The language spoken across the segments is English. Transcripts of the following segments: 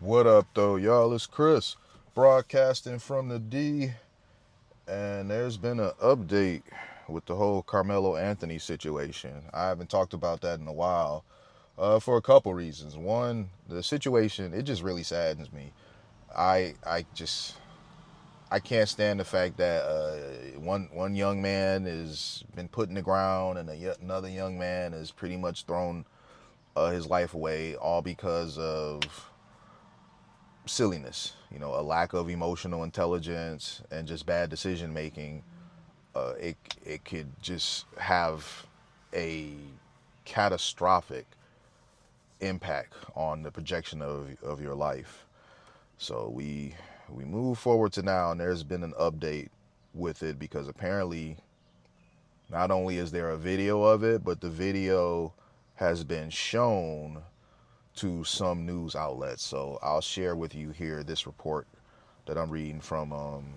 What up, though, y'all? It's Chris, broadcasting from the D, and there's been an update with the whole Karmelo Anthony situation. I haven't talked about that in a while, for a couple reasons. One, the situation, it just really saddens me. I can't stand the fact that one young man has been put in the ground, and another young man has pretty much thrown his life away, all because of silliness, a lack of emotional intelligence and just bad decision making. It could just have a catastrophic impact on the projection of your life. So we move forward to now, and there's been an update with it because apparently not only is there a video of it, but the video has been shown to some news outlets. So I'll share with you here this report that I'm reading from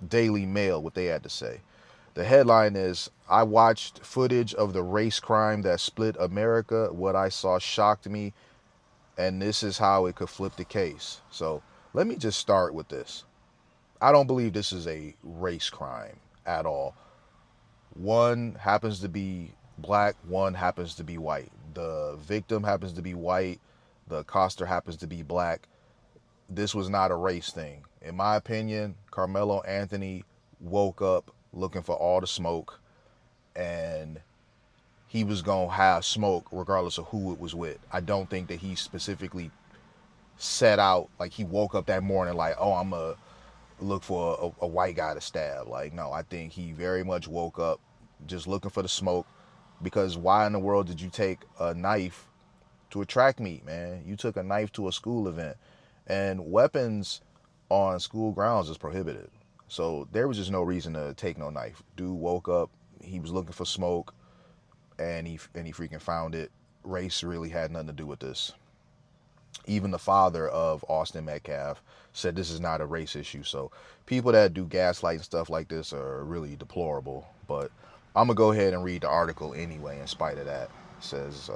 Daily Mail, what they had to say. The headline is, I watched footage of the race crime that split America. What I saw shocked me, and this is how it could flip the case. So let me just start with this. I don't believe this is a race crime at all. One happens to be black, one happens to be white. The victim happens to be white, the accoster happens to be black. This was not a race thing. In my opinion, Karmelo Anthony woke up looking for all the smoke, and he was going to have smoke regardless of who it was with. I don't think that he specifically set out, like he woke up that morning like, oh, I'm going to look for a white guy to stab. Like, no, I think he very much woke up just looking for the smoke, because why in the world did you take a knife to a track meet, man? You took a knife to a school event, and weapons on school grounds is prohibited. So there was just no reason to take no knife. Dude woke up, he was looking for smoke, and he freaking found it. Race really had nothing to do with this. Even the father of Austin Metcalf said this is not a race issue. So people that do gaslight and stuff like this are really deplorable. But I'm going to go ahead and read the article anyway, in spite of that. It says,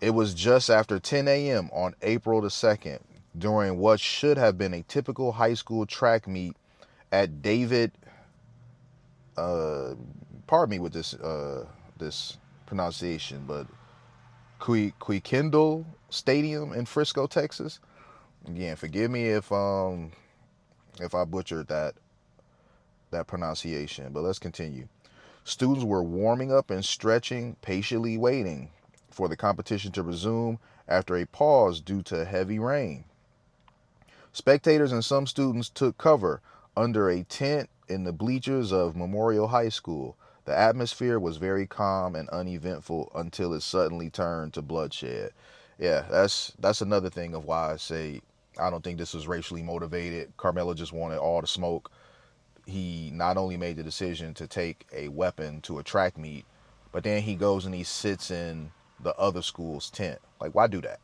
it was just after 10 a.m. on April the 2nd, during what should have been a typical high school track meet at David, pardon me with this pronunciation, but Quiquendel Stadium in Frisco, Texas. Again, forgive me if I butchered that pronunciation, but let's continue. Students were warming up and stretching, patiently waiting for the competition to resume after a pause due to heavy rain. Spectators and some students took cover under a tent in the bleachers of Memorial High School. The atmosphere was very calm and uneventful until it suddenly turned to bloodshed. Yeah, that's another thing of why I say I don't think this was racially motivated. Karmelo just wanted all the smoke. He not only made the decision to take a weapon to a track meet, but then he goes and he sits in the other school's tent. Like, why do that?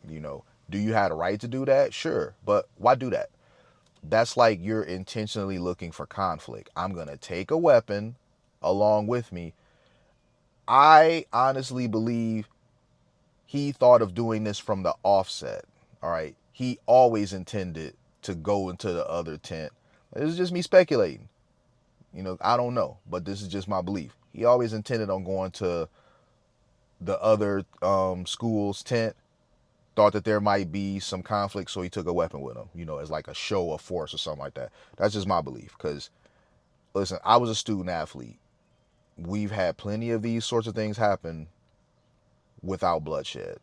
Do you have the right to do that? Sure, but why do that? That's like you're intentionally looking for conflict. I'm going to take a weapon along with me. I honestly believe he thought of doing this from the offset. All right. He always intended to go into the other tent. This is just me speculating. I don't know, but this is just my belief. He always intended on going to the other school's tent, thought that there might be some conflict, so he took a weapon with him, as like a show of force or something like that. That's just my belief. Because, listen, I was a student athlete. We've had plenty of these sorts of things happen without bloodshed.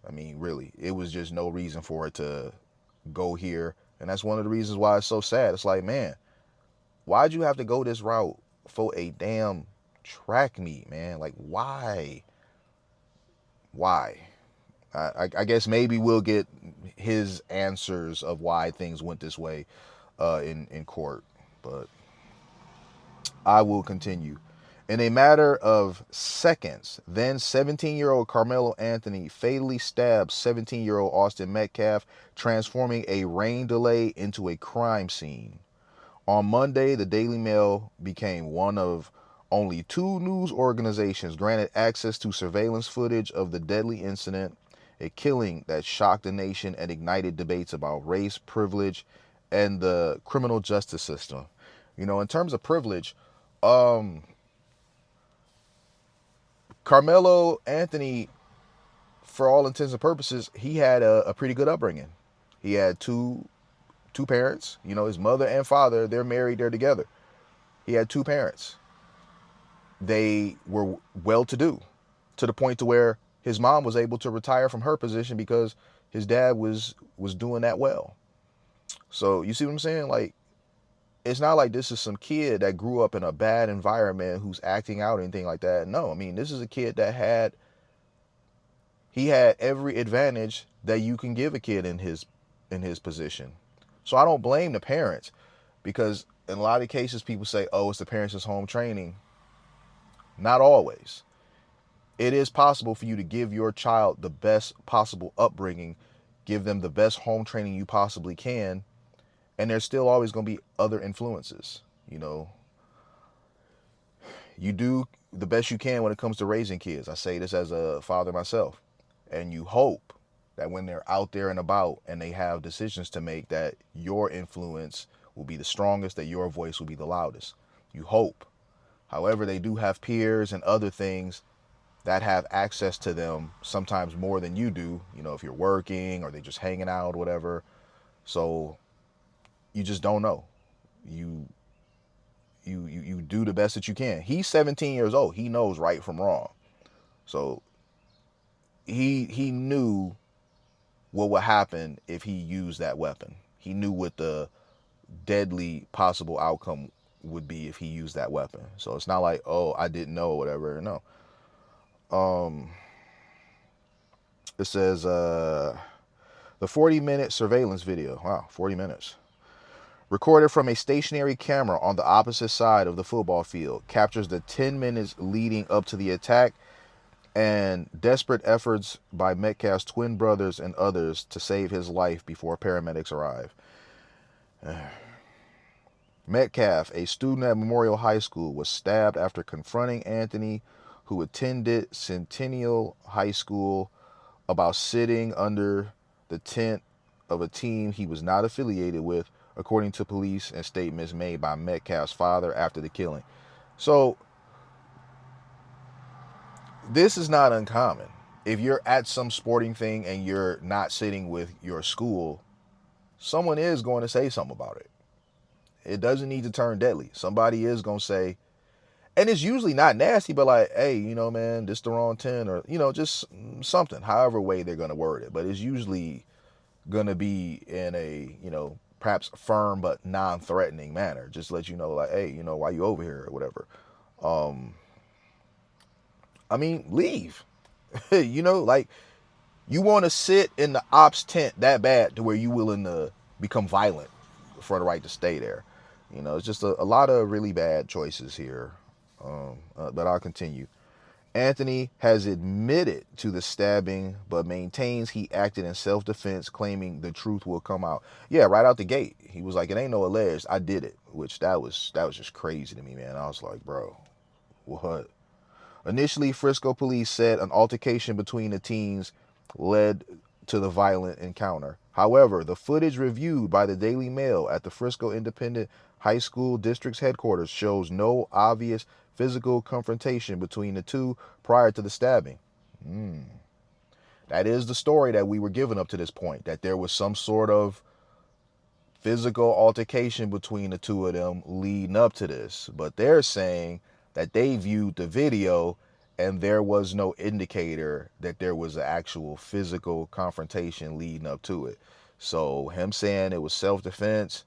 I mean, really, it was just no reason for it to go here. And that's one of the reasons why it's so sad. It's like, man, why'd you have to go this route for a damn track meet, man? Like, why? Why? I guess maybe we'll get his answers of why things went this way in court. But I will continue. In a matter of seconds, then 17-year-old Karmelo Anthony fatally stabbed 17-year-old Austin Metcalf, transforming a rain delay into a crime scene. On Monday, the Daily Mail became one of only two news organizations granted access to surveillance footage of the deadly incident, a killing that shocked the nation and ignited debates about race, privilege, and the criminal justice system. You know, in terms of privilege, Karmelo Anthony, for all intents and purposes, he had a pretty good upbringing. He had two parents. You know, his mother and father, they're married, they're together. He had two parents. They were well to the point to where his mom was able to retire from her position because his dad was doing that well. So you see what I'm saying? Like, it's not like this is some kid that grew up in a bad environment who's acting out or anything like that. No, I mean, this is a kid that had every advantage that you can give a kid in his position. So I don't blame the parents, because in a lot of cases people say, oh, it's the parents' home training. Not always. It is possible for you to give your child the best possible upbringing, give them the best home training you possibly can, and there's still always going to be other influences. You know, you do the best you can when it comes to raising kids. I say this as a father myself. And you hope that when they're out there and about and they have decisions to make, that your influence will be the strongest, that your voice will be the loudest. You hope. However, they do have peers and other things that have access to them sometimes more than you do, you know, if you're working or they just hanging out or whatever. So you just don't know. You do the best that you can. He's 17 years old. He knows right from wrong. So he knew what would happen if he used that weapon. He knew what the deadly possible outcome would be if he used that weapon. So it's not like, oh, I didn't know or whatever. No. It says the 40-minute surveillance video. Wow, 40 minutes. Recorded from a stationary camera on the opposite side of the football field, captures the 10 minutes leading up to the attack and desperate efforts by Metcalf's twin brothers and others to save his life before paramedics arrive. Metcalf, a student at Memorial High School, was stabbed after confronting Anthony, who attended Centennial High School, about sitting under the tent of a team he was not affiliated with, according to police and statements made by Metcalf's father after the killing. So this is not uncommon. If you're at some sporting thing and you're not sitting with your school, someone is going to say something about it. It doesn't need to turn deadly. Somebody is going to say, and it's usually not nasty, but like, hey, you know, man, this the wrong 10, or, you know, just something, however way they're going to word it. But it's usually going to be in a, you know, perhaps firm but non-threatening manner. Just let you know, like, hey, you know, why you over here or whatever. I mean, leave. You know, like, you want to sit in the ops tent that bad to where you willing to become violent for the right to stay there. You know, it's just a lot of really bad choices here. But I'll continue. Anthony has admitted to the stabbing, but maintains he acted in self-defense, claiming the truth will come out. Yeah, right out the gate, he was like, "It ain't no alleged. I did it," which that was just crazy to me, man. I was like, bro, what? Initially, Frisco police said an altercation between the teens led to the violent encounter. However, the footage reviewed by the Daily Mail at the Frisco Independent High School District's headquarters shows no obvious physical confrontation between the two prior to the stabbing. That is the story that we were given up to this point, that there was some sort of physical altercation between the two of them leading up to this. But they're saying that they viewed the video and there was no indicator that there was an actual physical confrontation leading up to it. So him saying it was self-defense,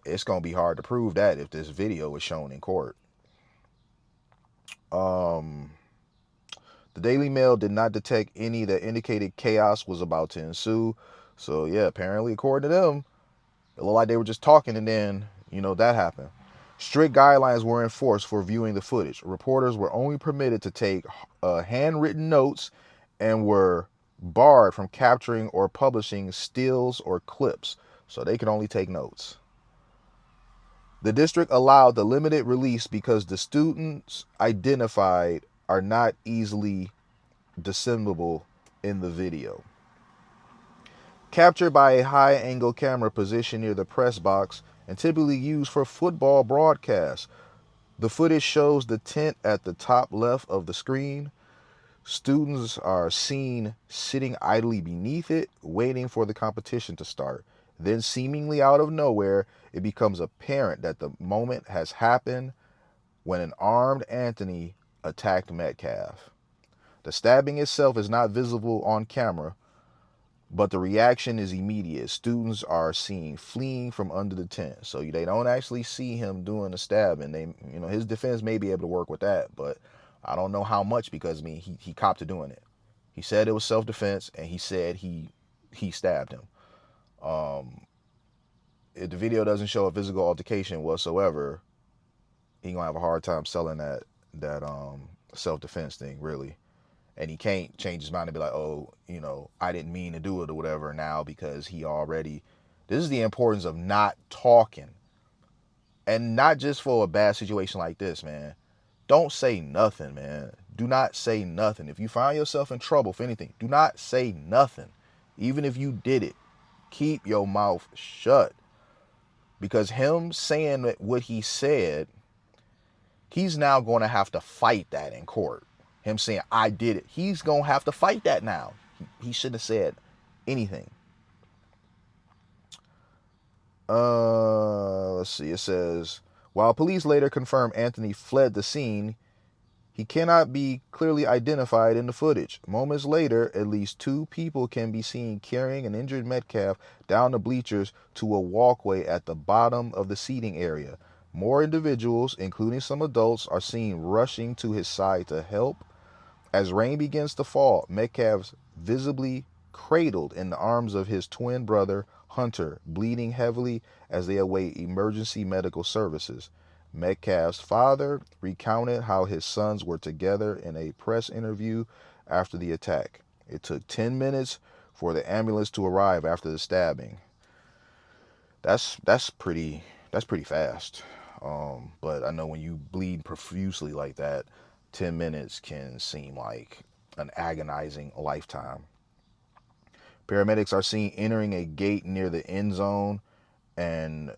it's going to be hard to prove that if this video is shown in court. The Daily Mail did not detect any that indicated chaos was about to ensue. So yeah, apparently according to them, it looked like they were just talking and then, you know, that happened. Strict guidelines were enforced for viewing the footage. Reporters were only permitted to take handwritten notes and were barred from capturing or publishing stills or clips. So they could only take notes. The district allowed the limited release because the students identified are not easily discernible in the video. Captured by a high-angle camera positioned near the press box and typically used for football broadcasts, the footage shows the tent at the top left of the screen. Students are seen sitting idly beneath it, waiting for the competition to start. Then, seemingly out of nowhere, it becomes apparent that the moment has happened when an armed Anthony attacked Metcalf. The stabbing itself is not visible on camera, but the reaction is immediate. Students are seen fleeing from under the tent. So they don't actually see him doing the stabbing. His defense may be able to work with that, but I don't know how much, because he copped to doing it. He said it was self-defense, and he said he stabbed him. If the video doesn't show a physical altercation whatsoever, he gonna have a hard time selling that self-defense thing, really. And he can't change his mind and be like, oh, I didn't mean to do it or whatever now, because this is the importance of not talking. And not just for a bad situation like this, man. Don't say nothing, man. Do not say nothing. If you find yourself in trouble for anything, do not say nothing. Even if you did it, keep your mouth shut. Because him saying what he said, he's now going to have to fight that in court. Him saying, I did it. He's going to have to fight that now. He shouldn't have said anything. Let's see. It says, while police later confirmed Anthony fled the scene, he cannot be clearly identified in the footage. Moments later, at least 2 people can be seen carrying an injured Metcalf down the bleachers to a walkway at the bottom of the seating area. More individuals, including some adults, are seen rushing to his side to help. As rain begins to fall, Metcalf's visibly cradled in the arms of his twin brother, Hunter, bleeding heavily as they await emergency medical services. Metcalf's father recounted how his sons were together in a press interview after the attack. It took 10 minutes for the ambulance to arrive after the stabbing. That's pretty fast. But I know when you bleed profusely like that, 10 minutes can seem like an agonizing lifetime. Paramedics are seen entering a gate near the end zone and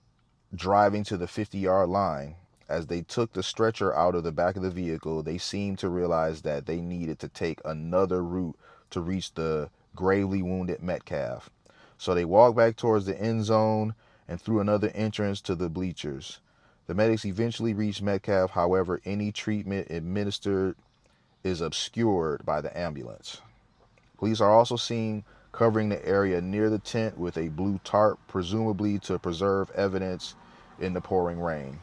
driving to the 50-yard line. As they took the stretcher out of the back of the vehicle, they seemed to realize that they needed to take another route to reach the gravely wounded Metcalf. So they walked back towards the end zone and through another entrance to the bleachers. The medics eventually reached Metcalf. However, any treatment administered is obscured by the ambulance. Police are also seen covering the area near the tent with a blue tarp, presumably to preserve evidence in the pouring rain.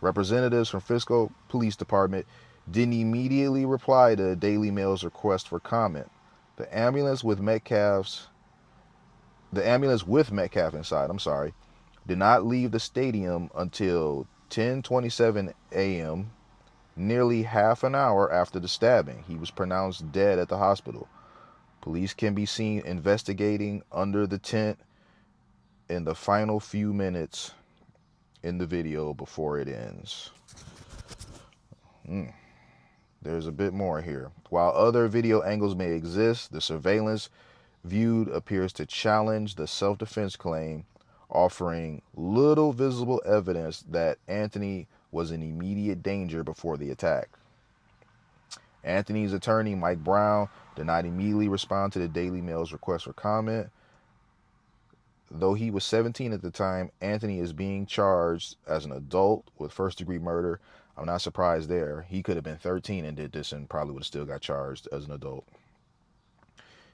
Representatives from Frisco Police Department didn't immediately reply to the Daily Mail's request for comment. The ambulance with Metcalf inside, did not leave the stadium until 10:27 a.m., nearly half an hour after the stabbing. He was pronounced dead at the hospital. Police can be seen investigating under the tent in the final few minutes in the video before it ends. There's a bit more here. While other video angles may exist, the surveillance viewed appears to challenge the self-defense claim, offering little visible evidence that Anthony was in immediate danger before the attack. Anthony's attorney, Mike Brown, did not immediately respond to the Daily Mail's request for comment. Though he was 17 at the time, Anthony is being charged as an adult with first-degree murder. I'm not surprised there. He could have been 13 and did this and probably would have still got charged as an adult.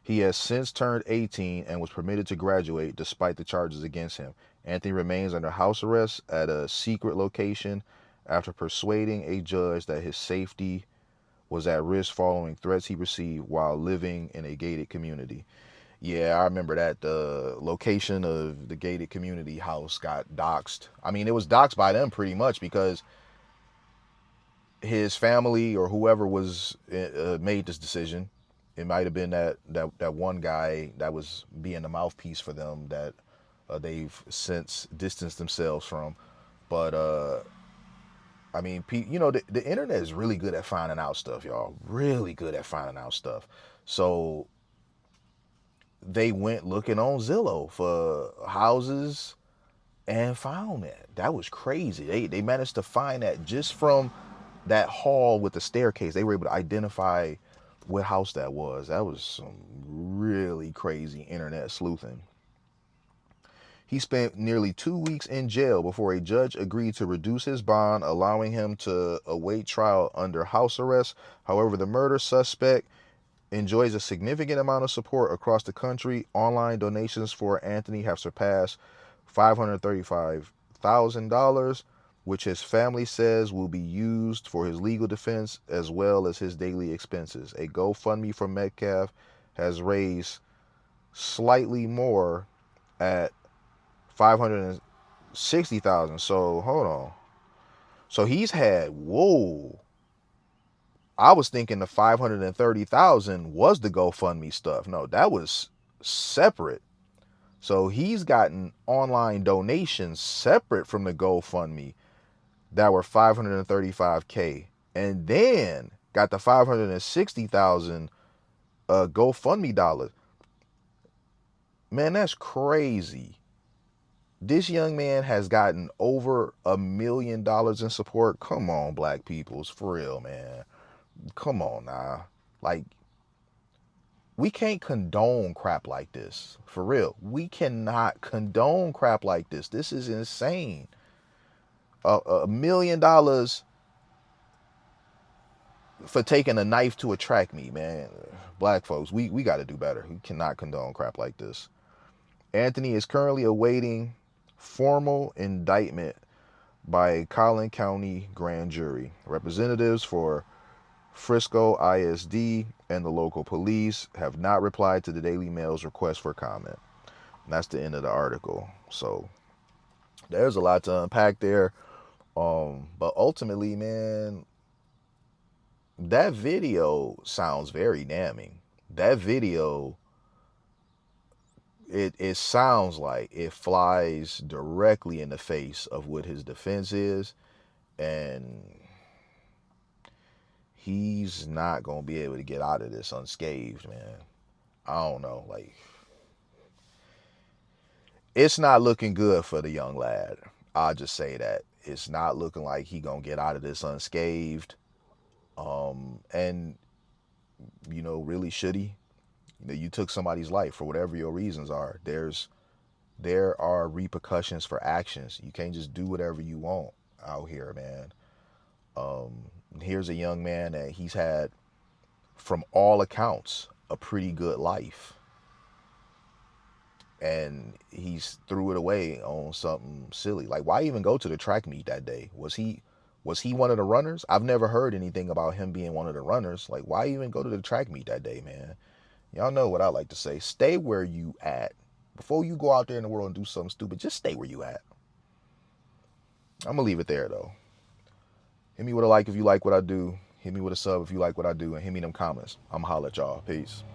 He has since turned 18 and was permitted to graduate despite the charges against him. Anthony remains under house arrest at a secret location after persuading a judge that his safety was at risk following threats he received while living in a gated community. Yeah, I remember that. The location of the gated community house got doxxed. I mean, it was doxxed by them pretty much because his family or whoever was made this decision. It might have been that one guy that was being the mouthpiece for them that they've since distanced themselves from. But I mean, the internet is really good at finding out stuff, y'all. Really good at finding out stuff. So they went looking on Zillow for houses and found that. That was crazy. They managed to find that just from that hall with the staircase. They were able to identify what house that was. That was some really crazy internet sleuthing. He spent nearly 2 weeks in jail before a judge agreed to reduce his bond, allowing him to await trial under house arrest. However, the murder suspect enjoys a significant amount of support across the country. Online donations for Anthony have surpassed $535,000, which his family says will be used for his legal defense as well as his daily expenses. A GoFundMe for Metcalf has raised slightly more at 560,000. So hold on. So he's had, whoa. I was thinking the 530,000 was the GoFundMe stuff. No, that was separate. So he's gotten online donations separate from the GoFundMe that were 535K, and then got the 560,000 GoFundMe dollars. Man, that's crazy. This young man has gotten over $1 million in support. Come on, black peoples, for real, man. Come on now. Like, we can't condone crap like this. For real. We cannot condone crap like this. This is insane. $1 million for taking a knife to a track meet, man. Black folks, we got to do better. We cannot condone crap like this. Anthony is currently awaiting formal indictment by a Collin County grand jury. Representatives for Frisco ISD and the local police have not replied to the Daily Mail's request for comment. And that's the end of the article. So there's a lot to unpack there. But ultimately, man, that video sounds very damning. That video, it sounds like it flies directly in the face of what his defense is, and he's not gonna be able to get out of this unscathed, man. I don't know, like, it's not looking good for the young lad. I'll just say that it's not looking like he gonna get out of this unscathed. And really, should he? You took somebody's life for whatever your reasons are. There are repercussions for actions. You can't just do whatever you want out here, man. Here's a young man that he's had, from all accounts, a pretty good life, and he's threw it away on something silly. Like, why even go to the track meet that day? Was he one of the runners? I've never heard anything about him being one of the runners. Like, why even go to the track meet that day, man? Y'all know what I like to say. Stay where you at. Before you go out there in the world and do something stupid, just stay where you at. I'm going to leave it there, though. Hit me with a like if you like what I do. Hit me with a sub if you like what I do. And hit me in them comments. I'm going to holler at y'all. Peace.